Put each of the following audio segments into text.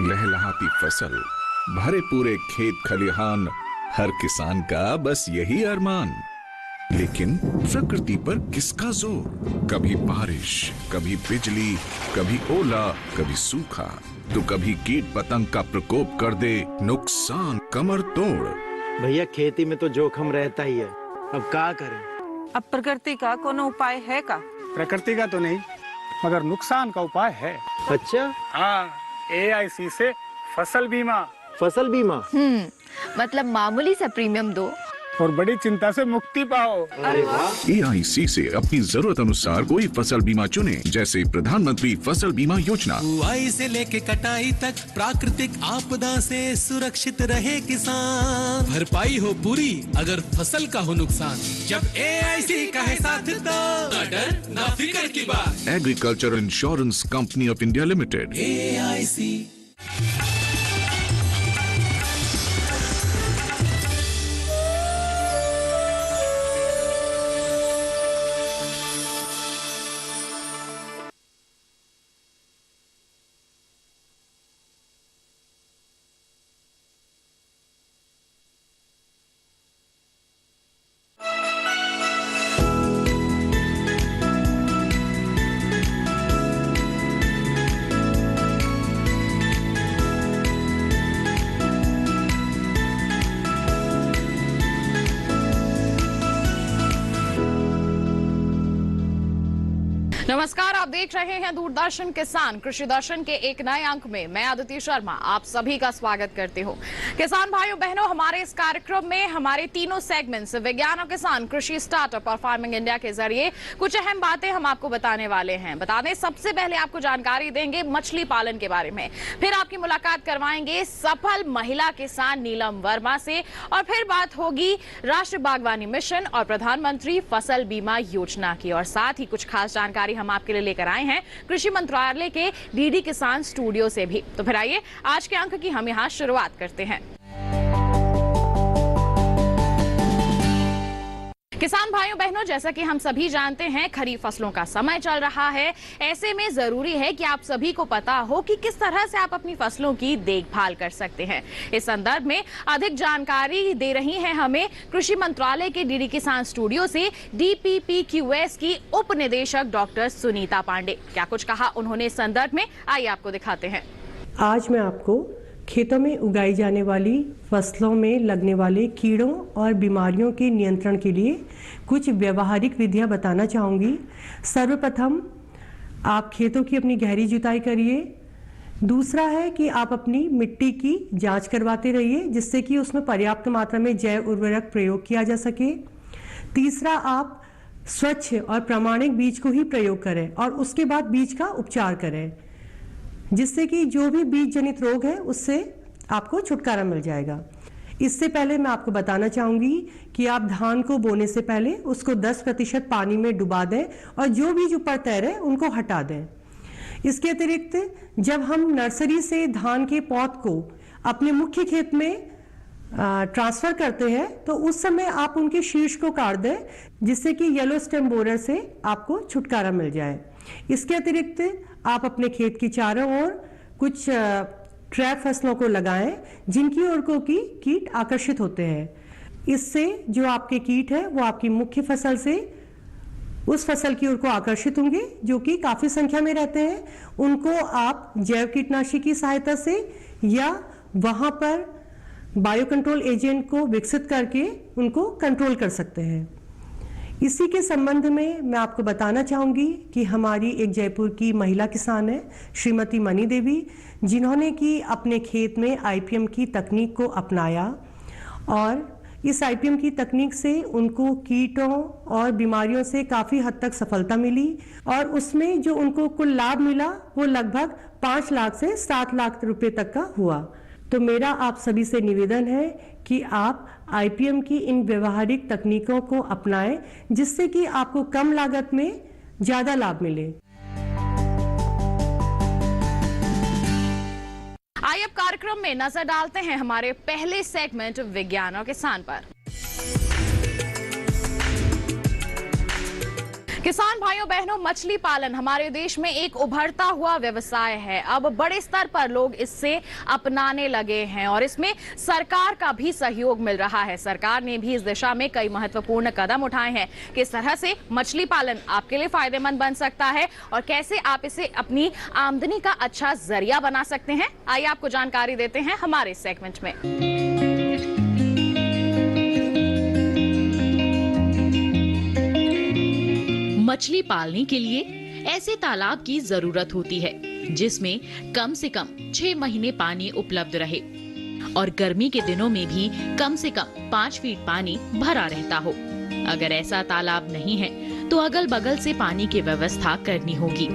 लहलहाती फसल, भरे पूरे खेत खलिहान, हर किसान का बस यही अरमान। लेकिन प्रकृति पर किसका जोर? कभी बारिश, कभी बिजली, कभी ओला, कभी सूखा, तो कभी कीट पतंग का प्रकोप कर दे नुकसान कमर तोड़। भैया खेती में तो जोखम रहता ही है, अब क्या करें? अब प्रकृति का कोनो उपाय है का? प्रकृति का तो नहीं, मगर नुकसान का उपाय है। अच्छा, हाँ, AIC से फसल बीमा। फसल बीमा? मतलब मामूली सा प्रीमियम दो और बड़ी चिंता से मुक्ति पाओ। अरे वाह! AIC से अपनी जरूरत अनुसार कोई फसल बीमा चुने, जैसे प्रधानमंत्री फसल बीमा योजना। बुआई से लेके कटाई तक प्राकृतिक आपदा से सुरक्षित रहे किसान। भरपाई हो पूरी अगर फसल का हो नुकसान, जब AIC का है साथ तो ना डर ना फिक्र की बात। Agriculture insurance company of India limited, AIC। नमस्कार, आप देख रहे हैं दूरदर्शन किसान कृषि दर्शन के एक नए अंक में। मैं अदिति शर्मा आप सभी का स्वागत करती हूं। किसान भाइयों बहनों, हमारे इस कार्यक्रम में हमारे तीनों सेगमेंट्स विज्ञान और किसान, कृषि स्टार्टअप और फार्मिंग इंडिया के जरिए कुछ अहम बातें हम आपको बताने वाले हैं। बता दें, सबसे पहले आपको जानकारी देंगे मछली पालन के बारे में, फिर आपकी मुलाकात करवाएंगे सफल महिला किसान नीलम वर्मा से, और फिर बात होगी राष्ट्रीय बागवानी मिशन और प्रधानमंत्री फसल बीमा योजना की, और साथ ही कुछ खास जानकारी हम आपके लिए लेकर आए हैं कृषि मंत्रालय के DD किसान स्टूडियो से भी। तो फिर आइए आज के अंक की हम यहाँ शुरुआत करते हैं। किसान भाइयों बहनों, जैसा कि हम सभी जानते हैं खरीफ फसलों का समय चल रहा है। ऐसे में जरूरी है कि आप सभी को पता हो कि किस तरह से आप अपनी फसलों की देखभाल कर सकते हैं। इस संदर्भ में अधिक जानकारी दे रही हैं हमें कृषि मंत्रालय के DD किसान स्टूडियो से DPPQS की उप निदेशक डॉक्टर सुनीता पांडे। क्या कुछ कहा उन्होंने इस संदर्भ में, आइए आपको दिखाते हैं। आज मैं आपको खेतों में उगाई जाने वाली फसलों में लगने वाले कीड़ों और बीमारियों के नियंत्रण के लिए कुछ व्यवहारिक विधियां बताना चाहूँगी। सर्वप्रथम आप खेतों की अपनी गहरी जुताई करिए। दूसरा है कि आप अपनी मिट्टी की जांच करवाते रहिए, जिससे कि उसमें पर्याप्त मात्रा में जैव उर्वरक प्रयोग किया जा सके। तीसरा, आप स्वच्छ और प्रामाणिक बीज को ही प्रयोग करें और उसके बाद बीज का उपचार करें, जिससे कि जो भी बीज जनित रोग है उससे आपको छुटकारा मिल जाएगा। इससे पहले मैं आपको बताना चाहूँगी कि आप धान को बोने से पहले उसको 10% पानी में डुबा दें और जो बीज ऊपर तैरे उनको हटा दें। इसके अतिरिक्त जब हम नर्सरी से धान के पौध को अपने मुख्य खेत में ट्रांसफ़र करते हैं तो उस समय आप उनके शीर्ष को काट दें, जिससे कि येलो स्टेम बोरर से आपको छुटकारा मिल जाए। इसके अतिरिक्त आप अपने खेत की चारों ओर कुछ ट्रैप फसलों को लगाएं, जिनकी ओर को की कीट आकर्षित होते हैं। इससे जो आपके कीट है वो आपकी मुख्य फसल से उस फसल की ओर को आकर्षित होंगे जो कि काफ़ी संख्या में रहते हैं। उनको आप जैव कीटनाशी की सहायता से या वहाँ पर बायो कंट्रोल एजेंट को विकसित करके उनको कंट्रोल कर सकते हैं। इसी के संबंध में मैं आपको बताना चाहूँगी कि हमारी एक जयपुर की महिला किसान है श्रीमती मनी देवी, जिन्होंने कि अपने खेत में IPM की तकनीक को अपनाया और इस IPM की तकनीक से उनको कीटों और बीमारियों से काफ़ी हद तक सफलता मिली और उसमें जो उनको कुल लाभ मिला वो लगभग 5 लाख से 7 लाख रुपए तक का हुआ। तो मेरा आप सभी से निवेदन है कि आप IPM की इन व्यवहारिक तकनीकों को अपनाएं, जिससे कि आपको कम लागत में ज़्यादा लाभ मिले। आइए अब कार्यक्रम में नजर डालते हैं हमारे पहले सेगमेंट विज्ञान और किसान पर। किसान भाइयों बहनों, मछली पालन हमारे देश में एक उभरता हुआ व्यवसाय है। अब बड़े स्तर पर लोग इससे अपनाने लगे हैं और इसमें सरकार का भी सहयोग मिल रहा है। सरकार ने भी इस दिशा में कई महत्वपूर्ण कदम उठाए हैं। किस तरह से मछली पालन आपके लिए फायदेमंद बन सकता है और कैसे आप इसे अपनी आमदनी का अच्छा जरिया बना सकते हैं, आइए आपको जानकारी देते हैं हमारे सेगमेंट में। मछली पालने के लिए ऐसे तालाब की जरूरत होती है जिसमें कम से कम 6 महीने पानी उपलब्ध रहे और गर्मी के दिनों में भी कम से कम 5 फीट पानी भरा रहता हो। अगर ऐसा तालाब नहीं है तो अगल बगल से पानी की व्यवस्था करनी होगी।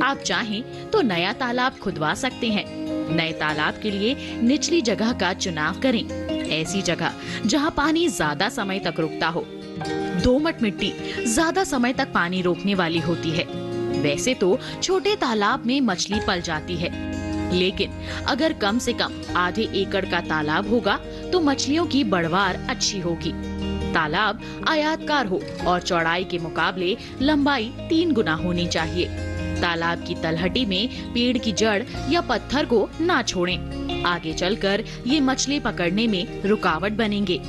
आप चाहें तो नया तालाब खुदवा सकते हैं। नए तालाब के लिए निचली जगह का चुनाव करें, ऐसी जगह जहां पानी ज्यादा समय तक रुकता हो। दोमट मिट्टी ज्यादा समय तक पानी रोकने वाली होती है। वैसे तो छोटे तालाब में मछली पल जाती है, लेकिन अगर कम से कम आधे एकड़ का तालाब होगा तो मछलियों की बढ़वार अच्छी होगी। तालाब आयताकार हो और चौड़ाई के मुकाबले लंबाई 3 गुना होनी चाहिए। तालाब की तलहटी में पेड़ की जड़ या पत्थर को ना छोड़ें। आगे चलकर ये मछली पकड़ने में रुकावट बनेंगे।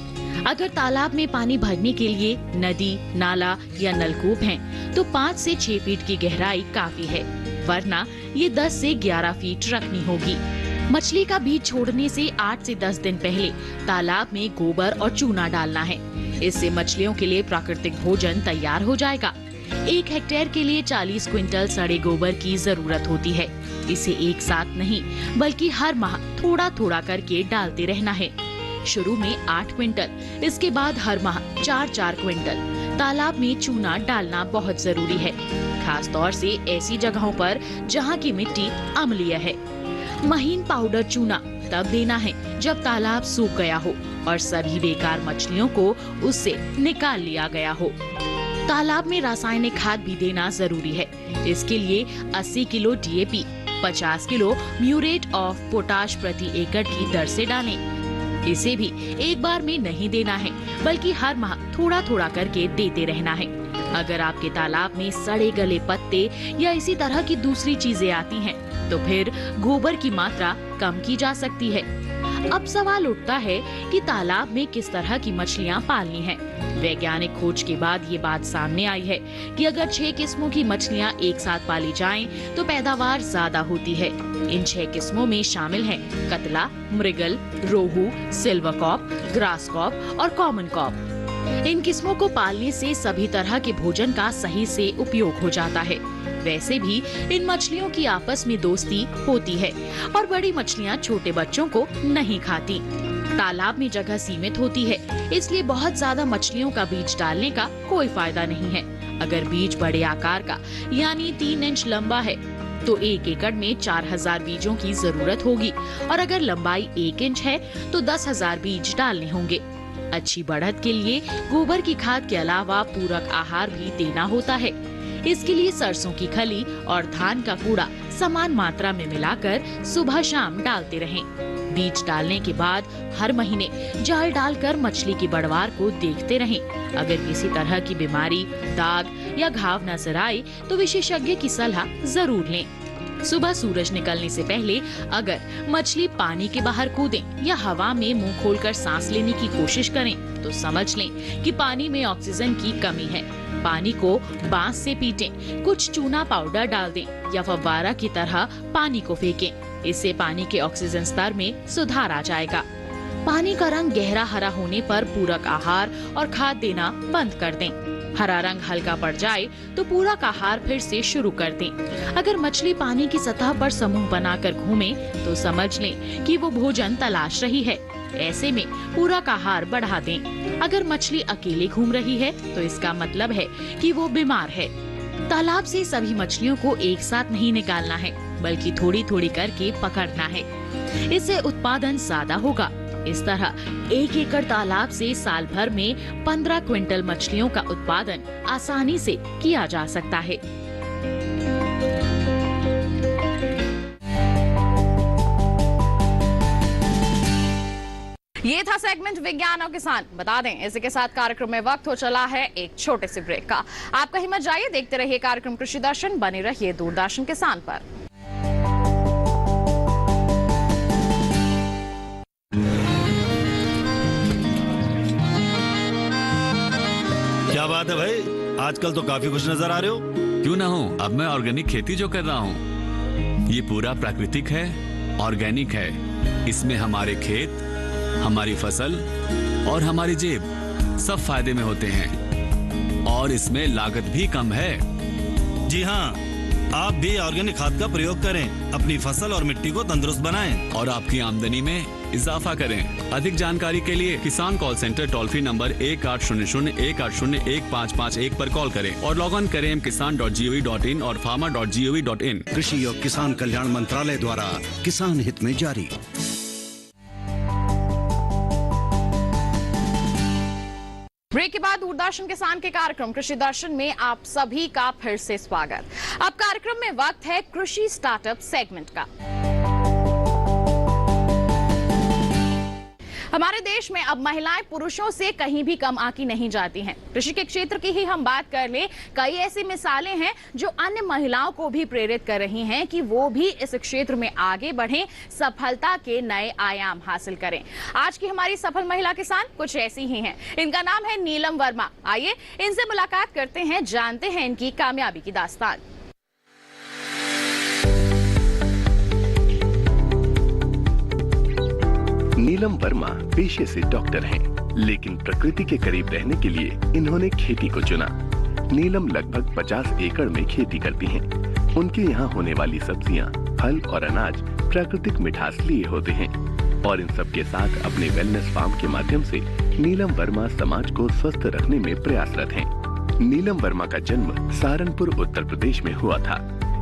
अगर तालाब में पानी भरने के लिए नदी, नाला या नलकूप हैं, तो 5 से 6 फीट की गहराई काफी है, वरना ये 10 से 11 फीट रखनी होगी। मछली का बीज छोड़ने से 8 से 10 दिन पहले तालाब में गोबर और चूना डालना है। इससे मछलियों के लिए प्राकृतिक भोजन तैयार हो जाएगा। 1 हेक्टेयर के लिए 40 क्विंटल सड़े गोबर की जरूरत होती है। इसे एक साथ नहीं बल्कि हर माह थोड़ा थोड़ा करके डालते रहना है। शुरू में 8 क्विंटल, इसके बाद हर माह 4-4 क्विंटल। तालाब में चूना डालना बहुत जरूरी है, खास तौर से ऐसी जगहों पर जहां की मिट्टी अम्लीय है। महीन पाउडर चूना तब देना है जब तालाब सूख गया हो और सभी बेकार मछलियों को उससे निकाल लिया गया हो। तालाब में रासायनिक खाद भी देना जरूरी है। इसके लिए 80 kilo DAP, 50 kilo muriate of potash प्रति एकड़ की दर से डालें। इसे भी एक बार में नहीं देना है, बल्कि हर माह थोड़ा थोड़ा करके देते रहना है। अगर आपके तालाब में सड़े गले पत्ते या इसी तरह की दूसरी चीजें आती हैं, तो फिर गोबर की मात्रा कम की जा सकती है। अब सवाल उठता है कि तालाब में किस तरह की मछलियां पालनी हैं। वैज्ञानिक खोज के बाद ये बात सामने आई है कि अगर 6 किस्मों की मछलियां एक साथ पाली जाएं, तो पैदावार ज्यादा होती है। इन 6 किस्मों में शामिल हैं कतला, मृगल, रोहू, सिल्वर कॉप, ग्रास कॉप और कॉमन कॉप। इन किस्मों को पालने से सभी तरह के भोजन का सही से उपयोग हो जाता है। वैसे भी इन मछलियों की आपस में दोस्ती होती है और बड़ी मछलियां छोटे बच्चों को नहीं खाती। तालाब में जगह सीमित होती है, इसलिए बहुत ज्यादा मछलियों का बीज डालने का कोई फायदा नहीं है। अगर बीज बड़े आकार का यानी 3 इंच लंबा है तो 1 एकड़ में 4000 बीजों की जरूरत होगी और अगर लंबाई 1 इंच है तो 10,000 बीज डालने होंगे। अच्छी बढ़त के लिए गोबर की खाद के अलावा पूरक आहार भी देना होता है। इसके लिए सरसों की खली और धान का कूड़ा समान मात्रा में मिलाकर सुबह शाम डालते रहें। बीज डालने के बाद हर महीने जाल डालकर मछली की बढ़वार को देखते रहें। अगर किसी तरह की बीमारी, दाग या घाव नजर आए तो विशेषज्ञ की सलाह जरूर लें। सुबह सूरज निकलने से पहले अगर मछली पानी के बाहर कूदें या हवा में मुंह खोलकर सांस लेने की कोशिश करें तो समझ लें कि पानी में ऑक्सीजन की कमी है। पानी को बांस से पीटें, कुछ चूना पाउडर डाल दें या फव्वारा की तरह पानी को फेंकें। इससे पानी के ऑक्सीजन स्तर में सुधार आ जाएगा। पानी का रंग गहरा हरा होने पर पूरक आहार और खाद देना बंद कर दें। हरा रंग हल्का पड़ जाए तो पूरक आहार फिर से शुरू कर दें। अगर मछली पानी की सतह पर समूह बनाकर घूमे तो समझ लें कि वो भोजन तलाश रही है। ऐसे में पूरक आहार बढ़ा दें। अगर मछली अकेले घूम रही है तो इसका मतलब है कि वो बीमार है। तालाब से सभी मछलियों को एक साथ नहीं निकालना है, बल्कि थोड़ी थोड़ी करके पकड़ना है। इससे उत्पादन ज्यादा होगा। इस तरह 1 एकड़ तालाब से साल भर में 15 क्विंटल मछलियों का उत्पादन आसानी से किया जा सकता है। ये था सेगमेंट विज्ञान और किसान। बता दें इसी के साथ कार्यक्रम में वक्त हो चला है एक छोटे से ब्रेक का। आप कहीं मत जाइए, देखते रहिए कार्यक्रम कृषि दर्शन, बने रहिए दूरदर्शन किसान पर। क्या बात है भाई, आजकल तो काफी खुश नजर आ रहे हो। क्यों ना हो, अब मैं ऑर्गेनिक खेती जो कर रहा हूँ ये पूरा प्राकृतिक है, ऑर्गेनिक है। इसमें हमारे खेत, हमारी फसल और हमारी जेब सब फायदे में होते हैं और इसमें लागत भी कम है। जी हाँ, आप भी ऑर्गेनिक खाद का प्रयोग करें, अपनी फसल और मिट्टी को तंदुरुस्त बनाएं और आपकी आमदनी में इजाफा करें। अधिक जानकारी के लिए किसान call centre toll free number 1800-180-1551 पर कॉल करें और लॉग ऑन करें kisan.gov.in और farmer.gov.in। कृषि और किसान कल्याण मंत्रालय द्वारा किसान हित में जारी। ब्रेक के बाद दूरदर्शन किसान के कार्यक्रम कृषि दर्शन में आप सभी का फिर से स्वागत। अब कार्यक्रम में वक्त है कृषि स्टार्टअप सेगमेंट का। हमारे देश में अब महिलाएं पुरुषों से कहीं भी कम आंकी नहीं जाती हैं। कृषि के क्षेत्र की ही हम बात कर लें, कई ऐसी मिसालें हैं जो अन्य महिलाओं को भी प्रेरित कर रही हैं कि वो भी इस क्षेत्र में आगे बढ़ें, सफलता के नए आयाम हासिल करें। आज की हमारी सफल महिला किसान कुछ ऐसी ही हैं। इनका नाम है नीलम वर्मा। आइए इनसे मुलाकात करते हैं, जानते हैं इनकी कामयाबी की दास्तान। नीलम वर्मा पेशे से डॉक्टर हैं, लेकिन प्रकृति के करीब रहने के लिए इन्होंने खेती को चुना। नीलम लगभग 50 एकड़ में खेती करती हैं। उनके यहाँ होने वाली सब्जियाँ, फल और अनाज प्राकृतिक मिठास लिए होते हैं और इन सब के साथ अपने वेलनेस फार्म के माध्यम से नीलम वर्मा समाज को स्वस्थ रखने में प्रयासरत हैं। नीलम वर्मा का जन्म सहारनपुर उत्तर प्रदेश में हुआ था।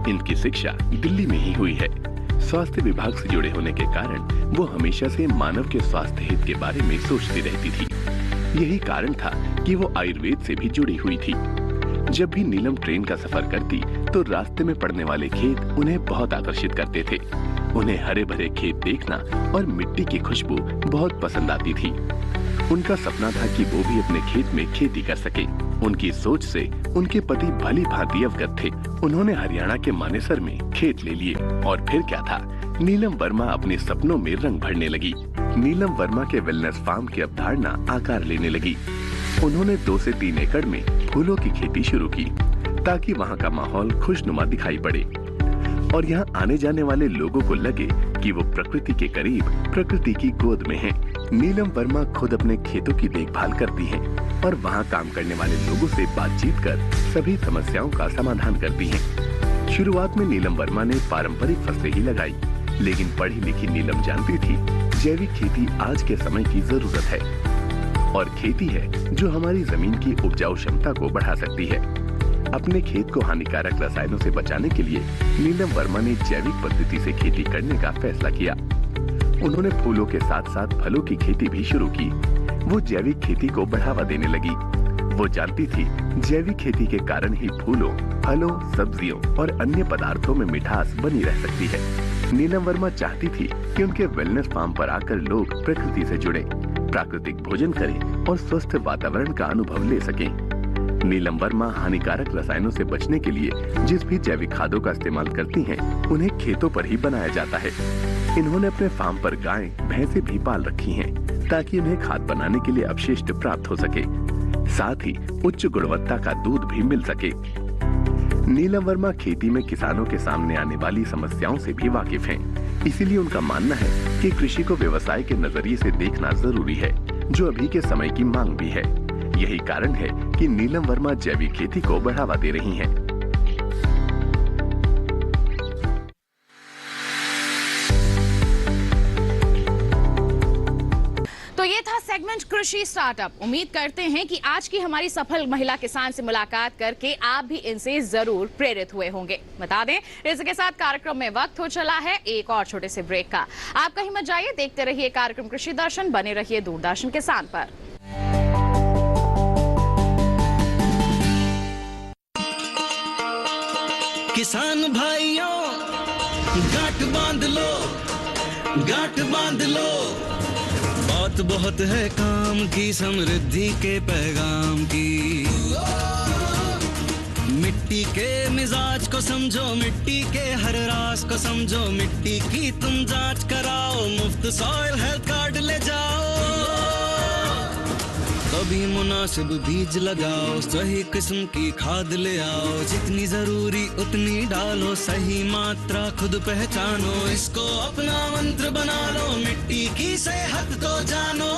इनकी शिक्षा दिल्ली में ही हुई है। स्वास्थ्य विभाग से जुड़े होने के कारण वो हमेशा से मानव के स्वास्थ्य हित के बारे में सोचती रहती थी। यही कारण था कि वो आयुर्वेद से भी जुड़ी हुई थी। जब भी नीलम ट्रेन का सफर करती तो रास्ते में पड़ने वाले खेत उन्हें बहुत आकर्षित करते थे। उन्हें हरे भरे खेत देखना और मिट्टी की खुशबू बहुत पसंद आती थी। उनका सपना था कि वो भी अपने खेत में खेती कर सके। उनकी सोच से उनके पति भली भांति अवगत थे। उन्होंने हरियाणा के मानेसर में खेत ले लिए और फिर क्या था, नीलम वर्मा अपने सपनों में रंग भरने लगी। नीलम वर्मा के वेलनेस फार्म की अवधारणा आकार लेने लगी। उन्होंने 2 से 3 एकड़ में फूलों की खेती शुरू की ताकि वहाँ का माहौल खुशनुमा दिखाई पड़े और यहाँ आने जाने वाले लोगों को लगे कि वो प्रकृति के करीब, प्रकृति की गोद में हैं। नीलम वर्मा खुद अपने खेतों की देखभाल करती हैं और वहाँ काम करने वाले लोगों से बातचीत कर सभी समस्याओं का समाधान करती हैं। शुरुआत में नीलम वर्मा ने पारंपरिक फसलें ही लगाई, लेकिन पढ़ी लिखी नीलम जानती थी जैविक खेती आज के समय की जरूरत है और खेती है जो हमारी जमीन की उपजाऊ क्षमता को बढ़ा सकती है। अपने खेत को हानिकारक रसायनों से बचाने के लिए नीलम वर्मा ने जैविक पद्धति से खेती करने का फैसला किया। उन्होंने फूलों के साथ साथ फलों की खेती भी शुरू की। वो जैविक खेती को बढ़ावा देने लगी। वो जानती थी जैविक खेती के कारण ही फूलों, फलों, सब्जियों और अन्य पदार्थों में मिठास बनी रह सकती है। नीलम वर्मा चाहती थी कि उनके वेलनेस फार्म पर आकर लोग प्रकृति से जुड़े, प्राकृतिक भोजन करें और स्वस्थ वातावरण का अनुभव ले सकें। नीलम वर्मा हानिकारक रसायनों से बचने के लिए जिस भी जैविक खादों का इस्तेमाल करती हैं, उन्हें खेतों पर ही बनाया जाता है। इन्होंने अपने फार्म पर गाय, भैंसे भी पाल रखी हैं, ताकि उन्हें खाद बनाने के लिए अपशिष्ट प्राप्त हो सके, साथ ही उच्च गुणवत्ता का दूध भी मिल सके। नीलम वर्मा खेती में किसानों के सामने आने वाली समस्याओं से भी वाकिफ हैं। इसीलिए उनका मानना है कि कृषि को व्यवसाय के नजरिए से देखना जरूरी है, जो अभी के समय की मांग भी है। यही कारण है कि नीलम वर्मा जैविक खेती को बढ़ावा दे रही हैं। तो ये था सेगमेंट कृषि स्टार्टअप। उम्मीद करते हैं कि आज की हमारी सफल महिला किसान से मुलाकात करके आप भी इनसे जरूर प्रेरित हुए होंगे। बता दें इसके साथ कार्यक्रम में वक्त हो चला है एक और छोटे से ब्रेक का। आप कहीं मत जाइए, देखते रहिए कार्यक्रम कृषि दर्शन, बने रहिए दूरदर्शन किसान पर। किसान भाइयों गांठ बांध लो, गांठ बांध लो। बहुत बात बहुत है काम की, समृद्धि के पैगाम की। मिट्टी के मिजाज को समझो, मिट्टी के हर राज को समझो, मिट्टी की तुम जांच कराओ, मुफ्त सॉइल हेल्थ कार्ड ले जाओ। कभी मुनासिब बीज लगाओ, सही किस्म की खाद ले आओ, जितनी जरूरी उतनी डालो, सही मात्रा खुद पहचानो, इसको अपना मंत्र बना लो, मिट्टी की सेहत को जानो।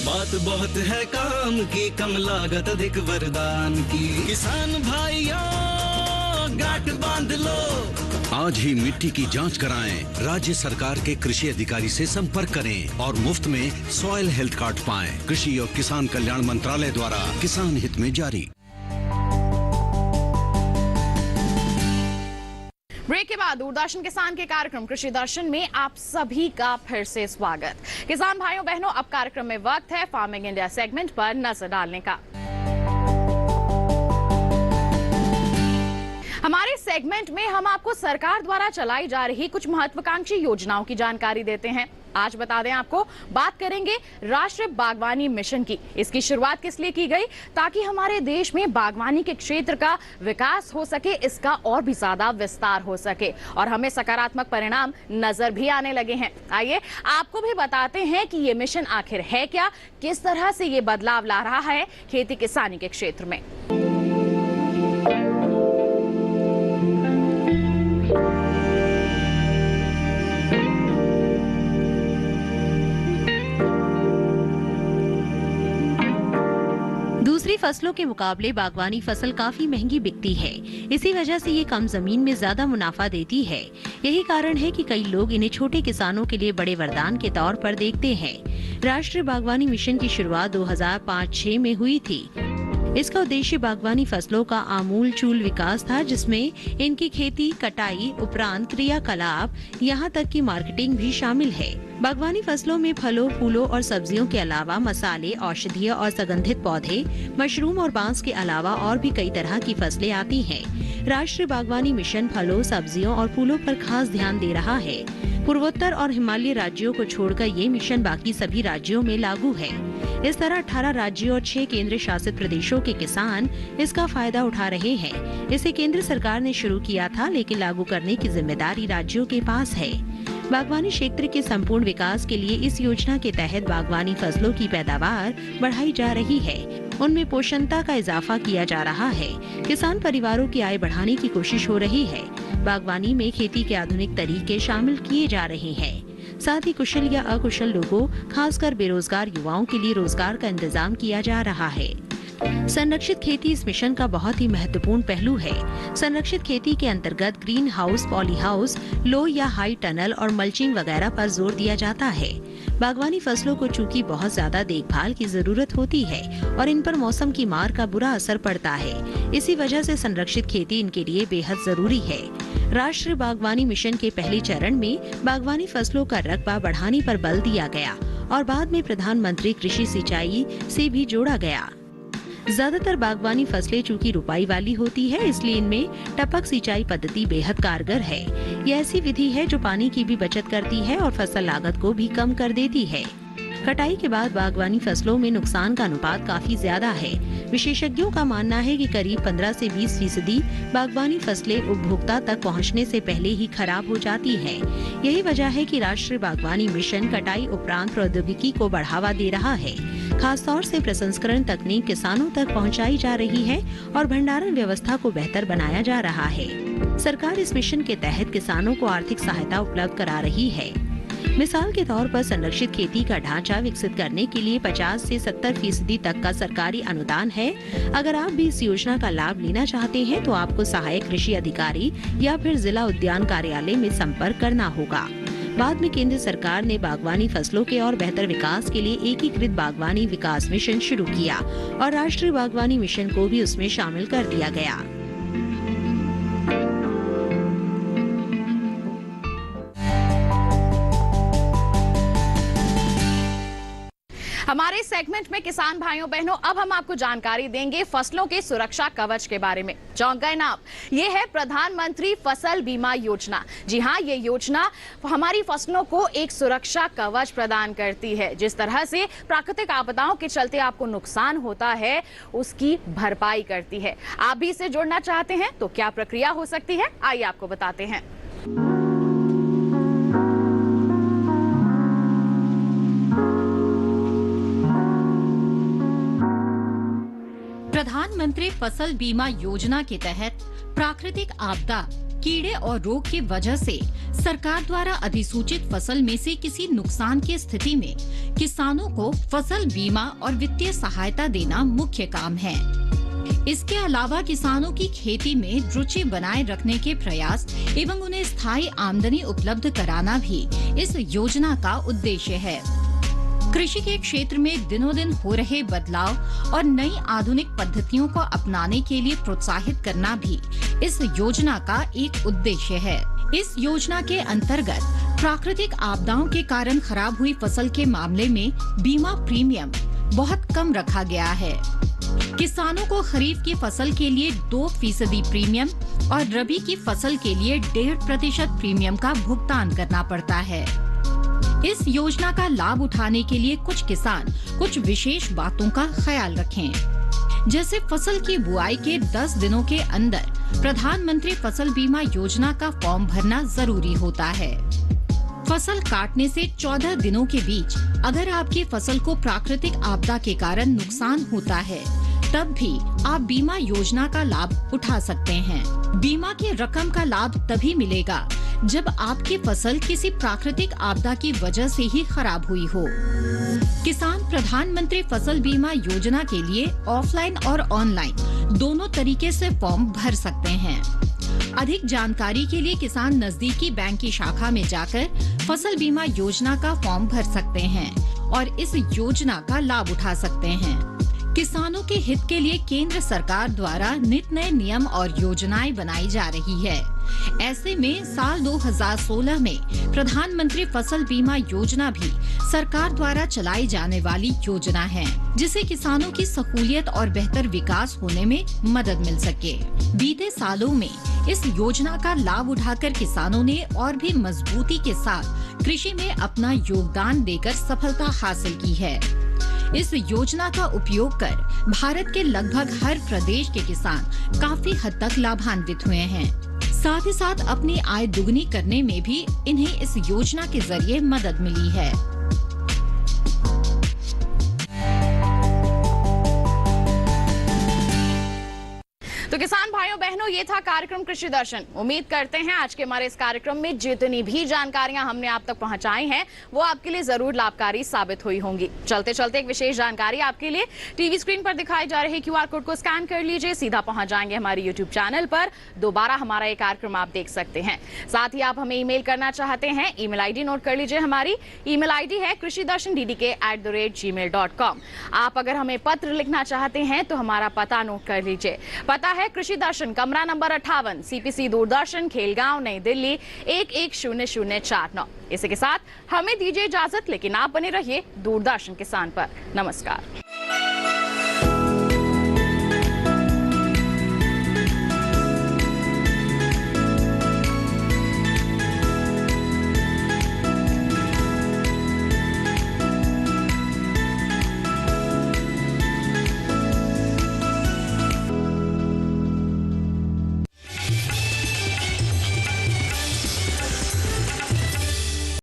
बात बहुत है काम की, कम लागत अधिक वरदान की। किसान भाइयों गांठ बांध लो, आज ही मिट्टी की जांच कराएं। राज्य सरकार के कृषि अधिकारी से संपर्क करें और मुफ्त में सॉइल हेल्थ कार्ड पाएं। कृषि और किसान कल्याण मंत्रालय द्वारा किसान हित में जारी। ब्रेक के बाद दूरदर्शन किसान के कार्यक्रम कृषि दर्शन में आप सभी का फिर से स्वागत। किसान भाइयों बहनों, अब कार्यक्रम में वक्त है फार्मिंग इंडिया सेगमेंट पर नजर डालने का। हमारे सेगमेंट में हम आपको सरकार द्वारा चलाई जा रही कुछ महत्वाकांक्षी योजनाओं की जानकारी देते हैं। आज बता दें आपको, बात करेंगे राष्ट्रीय बागवानी मिशन की। इसकी शुरुआत किस लिए की गई? ताकि हमारे देश में बागवानी के क्षेत्र का विकास हो सके, इसका और भी ज्यादा विस्तार हो सके और हमें सकारात्मक परिणाम नजर भी आने लगे हैं। आइए आपको भी बताते हैं कि ये मिशन आखिर है क्या, किस तरह से ये बदलाव ला रहा है खेती किसानी के क्षेत्र में। दूसरी फसलों के मुकाबले बागवानी फसल काफी महंगी बिकती है। इसी वजह से ये कम जमीन में ज्यादा मुनाफा देती है। यही कारण है कि कई लोग इन्हें छोटे किसानों के लिए बड़े वरदान के तौर पर देखते हैं। राष्ट्रीय बागवानी मिशन की शुरुआत 2005-06 में हुई थी। इसका उद्देश्य बागवानी फसलों का आमूल चूल विकास था, जिसमें इनकी खेती, कटाई उपरांत क्रियाकलाप, यहाँ तक कि मार्केटिंग भी शामिल है। बागवानी फसलों में फलों, फूलों और सब्जियों के अलावा मसाले, औषधीय और सुगंधित पौधे, मशरूम और बांस के अलावा और भी कई तरह की फसलें आती हैं। राष्ट्रीय बागवानी मिशन फलों, सब्जियों और फूलों पर खास ध्यान दे रहा है। पूर्वोत्तर और हिमालयी राज्यों को छोड़कर ये मिशन बाकी सभी राज्यों में लागू है। इस तरह 18 राज्यों और 6 केंद्र शासित प्रदेशों के किसान इसका फायदा उठा रहे हैं। इसे केंद्र सरकार ने शुरू किया था, लेकिन लागू करने की जिम्मेदारी राज्यों के पास है। बागवानी क्षेत्र के संपूर्ण विकास के लिए इस योजना के तहत बागवानी फसलों की पैदावार बढ़ाई जा रही है, उनमें पोषणता का इजाफा किया जा रहा है। किसान परिवारों की आय बढ़ाने की कोशिश हो रही है। बागवानी में खेती के आधुनिक तरीके शामिल किए जा रहे हैं। साथ ही कुशल या अकुशल लोगों, खासकर बेरोजगार युवाओं के लिए रोजगार का इंतजाम किया जा रहा है। संरक्षित खेती इस मिशन का बहुत ही महत्वपूर्ण पहलू है। संरक्षित खेती के अंतर्गत ग्रीन हाउस, पॉली हाउस, लो या हाई टनल और मल्चिंग वगैरह पर जोर दिया जाता है। बागवानी फसलों को चूंकि बहुत ज्यादा देखभाल की जरूरत होती है और इन पर मौसम की मार का बुरा असर पड़ता है। इसी वजह से संरक्षित खेती इनके लिए बेहद जरूरी है। राष्ट्रीय बागवानी मिशन के पहले चरण में बागवानी फसलों का रकबा बढ़ाने पर बल दिया गया और बाद में प्रधानमंत्री कृषि सिंचाई से भी जोड़ा गया। ज्यादातर बागवानी फसलें चूंकि रुपाई वाली होती है, इसलिए इनमें टपक सिंचाई पद्धति बेहद कारगर है। यह ऐसी विधि है जो पानी की भी बचत करती है और फसल लागत को भी कम कर देती है। कटाई के बाद बागवानी फसलों में नुकसान का अनुपात काफी ज्यादा है। विशेषज्ञों का मानना है कि करीब 15 से 20% बागवानी फसलें उपभोक्ता तक पहुंचने से पहले ही खराब हो जाती हैं। यही वजह है कि राष्ट्रीय बागवानी मिशन कटाई उपरांत प्रौद्योगिकी को बढ़ावा दे रहा है। खासतौर से प्रसंस्करण तकनीक किसानों तक पहुंचाई जा रही है और भंडारण व्यवस्था को बेहतर बनाया जा रहा है। सरकार इस मिशन के तहत किसानों को आर्थिक सहायता उपलब्ध करा रही है। मिसाल के तौर पर संरक्षित खेती का ढांचा विकसित करने के लिए 50 से 70% तक का सरकारी अनुदान है। अगर आप भी इस योजना का लाभ लेना चाहते हैं तो आपको सहायक कृषि अधिकारी या फिर जिला उद्यान कार्यालय में संपर्क करना होगा। बाद में केंद्र सरकार ने बागवानी फसलों के और बेहतर विकास के लिए एकीकृत बागवानी विकास मिशन शुरू किया और राष्ट्रीय बागवानी मिशन को भी उसमें शामिल कर दिया गया। हमारे सेगमेंट में किसान भाइयों बहनों अब हम आपको जानकारी देंगे फसलों के सुरक्षा कवच के बारे में। चौंक गए ना आप? ये है प्रधानमंत्री फसल बीमा योजना। जी हाँ, ये योजना हमारी फसलों को एक सुरक्षा कवच प्रदान करती है। जिस तरह से प्राकृतिक आपदाओं के चलते आपको नुकसान होता है उसकी भरपाई करती है। आप भी इससे जुड़ना चाहते हैं तो क्या प्रक्रिया हो सकती है, आइए आपको बताते हैं। प्रधानमंत्री फसल बीमा योजना के तहत प्राकृतिक आपदा, कीड़े और रोग की वजह से सरकार द्वारा अधिसूचित फसल में से किसी नुकसान की स्थिति में किसानों को फसल बीमा और वित्तीय सहायता देना मुख्य काम है। इसके अलावा किसानों की खेती में रुचि बनाए रखने के प्रयास एवं उन्हें स्थायी आमदनी उपलब्ध कराना भी इस योजना का उद्देश्य है। कृषि के क्षेत्र में दिनों दिन हो रहे बदलाव और नई आधुनिक पद्धतियों को अपनाने के लिए प्रोत्साहित करना भी इस योजना का एक उद्देश्य है। इस योजना के अंतर्गत प्राकृतिक आपदाओं के कारण खराब हुई फसल के मामले में बीमा प्रीमियम बहुत कम रखा गया है। किसानों को खरीफ की फसल के लिए 2% प्रीमियम और रबी की फसल के लिए 1.5% प्रीमियम का भुगतान करना पड़ता है। इस योजना का लाभ उठाने के लिए कुछ किसान कुछ विशेष बातों का ख्याल रखें। जैसे फसल की बुआई के 10 दिनों के अंदर प्रधानमंत्री फसल बीमा योजना का फॉर्म भरना जरूरी होता है। फसल काटने से 14 दिनों के बीच अगर आपकी फसल को प्राकृतिक आपदा के कारण नुकसान होता है तब भी आप बीमा योजना का लाभ उठा सकते हैं। बीमा की रकम का लाभ तभी मिलेगा जब आपकी फसल किसी प्राकृतिक आपदा की वजह से ही खराब हुई हो। किसान प्रधानमंत्री फसल बीमा योजना के लिए ऑफलाइन और ऑनलाइन दोनों तरीके से फॉर्म भर सकते हैं। अधिक जानकारी के लिए किसान नजदीकी बैंक की शाखा में जाकर फसल बीमा योजना का फॉर्म भर सकते हैं और इस योजना का लाभ उठा सकते हैं। किसानों के हित के लिए केंद्र सरकार द्वारा नित नए नियम और योजनाएं बनाई जा रही है। ऐसे में साल 2016 में प्रधानमंत्री फसल बीमा योजना भी सरकार द्वारा चलाई जाने वाली योजना है, जिससे किसानों की सहूलियत और बेहतर विकास होने में मदद मिल सके। बीते सालों में इस योजना का लाभ उठाकर किसानों ने और भी मजबूती के साथ कृषि में अपना योगदान देकर सफलता हासिल की है। इस योजना का उपयोग कर भारत के लगभग हर प्रदेश के किसान काफी हद तक लाभान्वित हुए हैं। साथ ही साथ अपनी आय दुगनी करने में भी इन्हें इस योजना के जरिए मदद मिली है। तो किसान भाइयों बहनों, ये था कार्यक्रम कृषि दर्शन। उम्मीद करते हैं आज के हमारे इस कार्यक्रम में जितनी भी जानकारियां हमने आप तक पहुंचाई हैं वो आपके लिए जरूर लाभकारी साबित हुई होंगी। चलते चलते एक विशेष जानकारी आपके लिए, टीवी स्क्रीन पर दिखाई जा रहे QR कोड को स्कैन कर लीजिए, सीधा पहुंच जाएंगे हमारे YouTube चैनल पर। दोबारा हमारा ये कार्यक्रम आप देख सकते हैं। साथ ही आप हमें ईमेल करना चाहते हैं, ईमेल ID नोट कर लीजिए। हमारी ईमेल ID है krishidarshandddk@gmail.com। आप अगर हमें पत्र लिखना चाहते हैं तो हमारा पता नोट कर लीजिए। पता है कृषि दर्शन, कमरा नंबर 58, CPC दूरदर्शन, खेलगांव, नई दिल्ली 110049। इसी के साथ हमें दीजिए इजाजत, लेकिन आप बने रहिए दूरदर्शन किसान पर। नमस्कार।